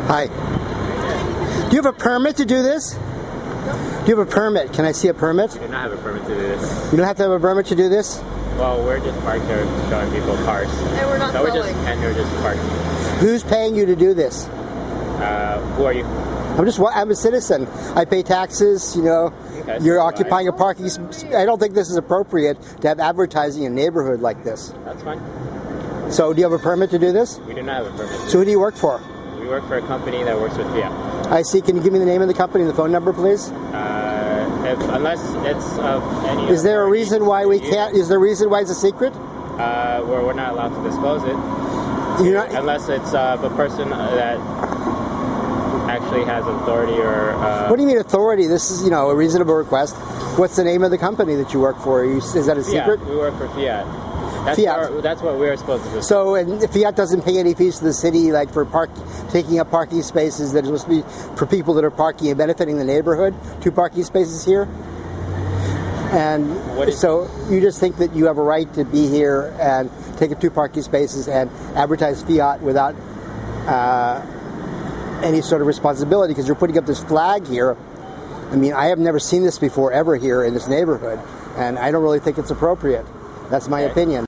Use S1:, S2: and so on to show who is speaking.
S1: Hi. Do you have a permit to do this? Do you have a permit? Can I see a permit?
S2: We do not have a permit to do this.
S1: You don't have to have a permit to do this?
S2: Well, we're just parked here showing people cars.
S3: And we're not
S2: so
S3: selling.
S2: we're just parked.
S1: Who's paying you to do this?
S2: Who are you?
S1: I'm a citizen. I pay taxes, you know.
S2: Okay,
S1: You're
S2: so
S1: occupying a parking space. I don't think this is appropriate to have advertising in a neighborhood like this.
S2: That's fine.
S1: So do you have a permit to do this?
S2: We do not have a permit.
S1: So who do you work for?
S2: We work for a company that works with Fiat.
S1: I see. Can you give me the name of the company and the phone number, please?
S2: Unless it's of any.
S1: Is there a reason why we can't? Is there a reason why it's a secret?
S2: Where we're not allowed to disclose it.
S1: You're not,
S2: unless it's a person that actually has authority or.
S1: What do you mean authority? This is, a reasonable request. What's the name of the company that you work for? Is that a secret?
S2: Fiat. We work for Fiat.
S1: Fiat.
S2: That's what we're supposed to do.
S1: So, and Fiat doesn't pay any fees to the city, like for taking up parking spaces that are supposed to be for people that are parking and benefiting the neighborhood. 2 parking spaces here. And so you just think that you have a right to be here and take up 2 parking spaces and advertise Fiat without any sort of responsibility, because you're putting up this flag here. I mean, I have never seen this before ever here in this neighborhood, and I don't really think it's appropriate. That's my opinion.